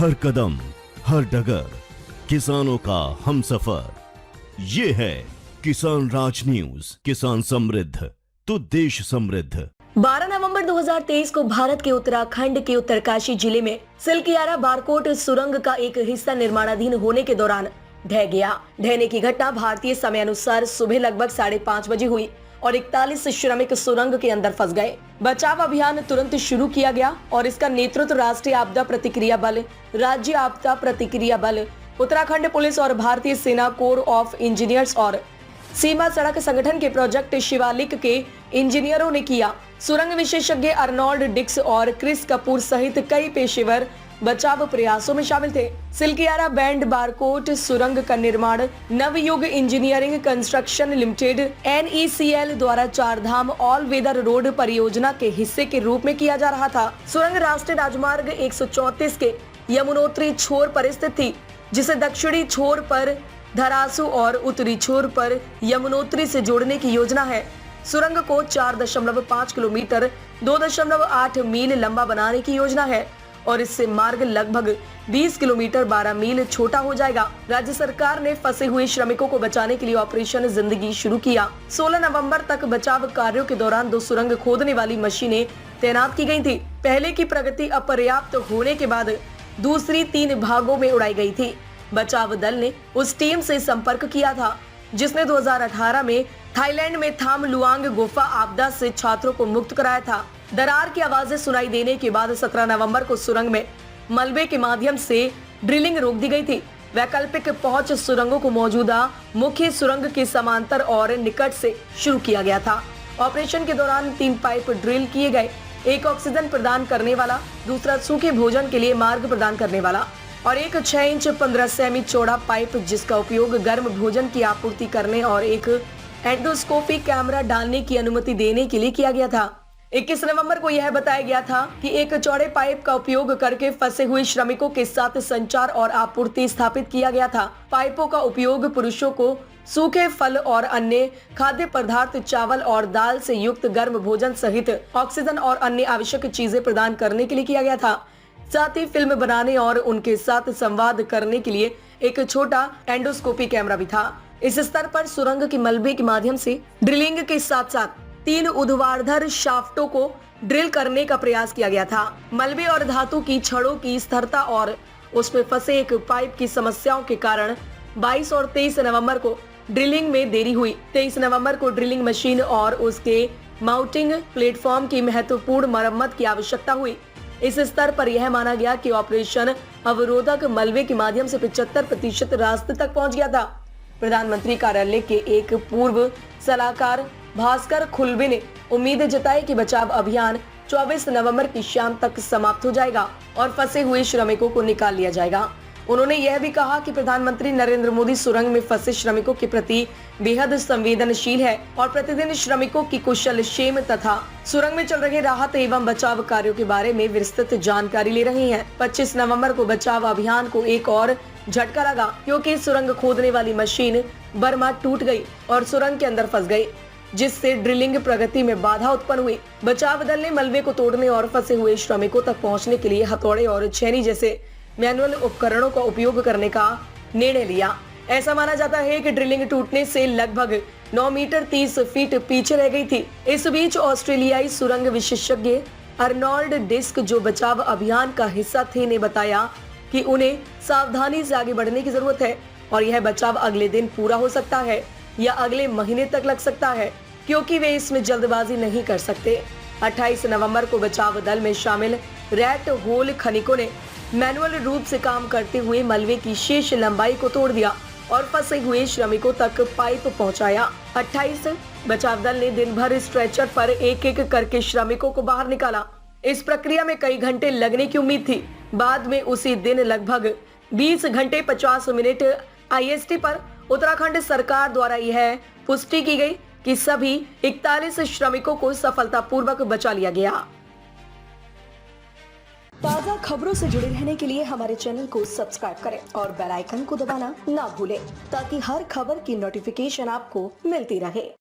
हर कदम हर डगर किसानों का हमसफर। ये है किसान राज न्यूज। किसान समृद्ध तो देश समृद्ध। 12 नवंबर 2023 को भारत के उत्तराखंड के उत्तरकाशी जिले में सिलकियारा बारकोट सुरंग का एक हिस्सा निर्माणाधीन होने के दौरान ढह गया। ढहने की घटना भारतीय समय अनुसार सुबह लगभग 5:30 बजे हुई और 41 श्रमिक सुरंग के अंदर फंस गए। बचाव अभियान तुरंत शुरू किया गया और इसका नेतृत्व राष्ट्रीय आपदा प्रतिक्रिया बल, राज्य आपदा प्रतिक्रिया बल, उत्तराखंड पुलिस और भारतीय सेना कोर ऑफ इंजीनियर्स और सीमा सड़क संगठन के प्रोजेक्ट शिवालिक के इंजीनियरों ने किया। सुरंग विशेषज्ञ अर्नोल्ड डिक्स और क्रिस कपूर सहित कई पेशेवर बचाव प्रयासों में शामिल थे। सिलकियारा बैंड बारकोट सुरंग का निर्माण Navyug engineering construction limited NECL द्वारा चारधाम ऑल वेदर रोड परियोजना के हिस्से के रूप में किया जा रहा था। सुरंग राष्ट्रीय राजमार्ग 134 के यमुनोत्री छोर पर स्थित थी, जिसे दक्षिणी छोर पर धरासू और उत्तरी छोर पर यमुनोत्री से जोड़ने की योजना है। सुरंग को 4.5 किलोमीटर 2.8 मील लंबा बनाने की योजना है और इससे मार्ग लगभग 20 किलोमीटर 12 मील छोटा हो जाएगा। राज्य सरकार ने फंसे हुए श्रमिकों को बचाने के लिए ऑपरेशन जिंदगी शुरू किया। 16 नवंबर तक बचाव कार्यों के दौरान 2 सुरंग खोदने वाली मशीनें तैनात की गई थी। पहले की प्रगति अपर्याप्त होने के बाद दूसरी 3 भागों में उड़ाई गई थी। बचाव दल ने उस टीम से संपर्क किया था जिसने 2018 में थाईलैंड में थाम लुआंग गुफा आपदा से छात्रों को मुक्त कराया था। दरार की आवाजें सुनाई देने के बाद 17 नवंबर को सुरंग में मलबे के माध्यम से ड्रिलिंग रोक दी गई थी। वैकल्पिक पहुंच सुरंगों को मौजूदा मुख्य सुरंग के समांतर और निकट से शुरू किया गया था। ऑपरेशन के दौरान 3 पाइप ड्रिल किए गए, एक ऑक्सीजन प्रदान करने वाला, दूसरा सूखे भोजन के लिए मार्ग प्रदान करने वाला और एक 6 इंच 15 सेमी चौड़ा पाइप जिसका उपयोग गर्म भोजन की आपूर्ति करने और एक एंडोस्कोपी कैमरा डालने की अनुमति देने के लिए किया गया था। 21 नवंबर को यह बताया गया था कि एक चौड़े पाइप का उपयोग करके फंसे हुए श्रमिकों के साथ संचार और आपूर्ति स्थापित किया गया था। पाइपों का उपयोग पुरुषों को सूखे फल और अन्य खाद्य पदार्थ, चावल और दाल से युक्त गर्म भोजन सहित ऑक्सीजन और अन्य आवश्यक चीजें प्रदान करने के लिए किया गया था। साथ ही फिल्म बनाने और उनके साथ संवाद करने के लिए एक छोटा एंडोस्कोपी कैमरा भी था। इस स्तर पर सुरंग की मलबे के माध्यम से ड्रिलिंग के साथ साथ 3 ऊर्ध्वाधर शाफ्टों को ड्रिल करने का प्रयास किया गया था। मलबे और धातु की छड़ों की स्थिरता और उसमें फंसे एक पाइप की समस्याओं के कारण 22 और 23 नवंबर को ड्रिलिंग में देरी हुई। 23 नवंबर को ड्रिलिंग मशीन और उसके माउंटिंग प्लेटफॉर्म की महत्वपूर्ण मरम्मत की आवश्यकता हुई। इस स्तर पर यह माना गया कि ऑपरेशन अवरोधक मलबे के माध्यम से 75% रास्ते तक पहुंच गया था। प्रधानमंत्री कार्यालय के एक पूर्व सलाहकार भास्कर खुलबे ने उम्मीद जताई कि बचाव अभियान 24 नवंबर की शाम तक समाप्त हो जाएगा और फंसे हुए श्रमिकों को निकाल लिया जाएगा। उन्होंने यह भी कहा कि प्रधानमंत्री नरेंद्र मोदी सुरंग में फंसे श्रमिकों के प्रति बेहद संवेदनशील है और प्रतिदिन श्रमिकों की कुशल क्षेम तथा सुरंग में चल रहे राहत एवं बचाव कार्यों के बारे में विस्तृत जानकारी ले रहे हैं। 25 नवंबर को बचाव अभियान को एक और झटका लगा क्योंकि सुरंग खोदने वाली मशीन बर्मा टूट गई और सुरंग के अंदर फंस गई, जिससे ड्रिलिंग प्रगति में बाधा उत्पन्न हुई। बचाव दल ने मलबे को तोड़ने और फंसे हुए श्रमिकों तक पहुंचने के लिए हथौड़े और छेनी जैसे मैनुअल उपकरणों का उपयोग करने का निर्णय लिया। ऐसा माना जाता है कि ड्रिलिंग टूटने से लगभग 9 मीटर 30 फीट पीछे रह गई थी। इस बीच ऑस्ट्रेलियाई सुरंग विशेषज्ञ अर्नोल्ड डिस्क, जो बचाव अभियान का हिस्सा थे, ने बताया कि उन्हें सावधानी से आगे बढ़ने की जरूरत है और यह बचाव अगले दिन पूरा हो सकता है या अगले महीने तक लग सकता है, क्योंकि वे इसमें जल्दबाजी नहीं कर सकते। 28 नवंबर को बचाव दल में शामिल रैट होल खनिकों ने मैनुअल रूप से काम करते हुए मलबे की शेष लंबाई को तोड़ दिया और फंसे हुए श्रमिकों तक पाइप पहुंचाया। 28 बचाव दल ने दिन भर स्ट्रेचर पर एक एक करके श्रमिकों को बाहर निकाला। इस प्रक्रिया में कई घंटे लगने की उम्मीद थी। बाद में उसी दिन लगभग 20 घंटे 50 मिनट IST पर उत्तराखंड सरकार द्वारा यह पुष्टि की गई कि सभी 41 श्रमिकों को सफलतापूर्वक बचा लिया गया। ताज़ा खबरों से जुड़े रहने के लिए हमारे चैनल को सब्सक्राइब करें और बेल आइकन को दबाना ना भूलें ताकि हर खबर की नोटिफिकेशन आपको मिलती रहे।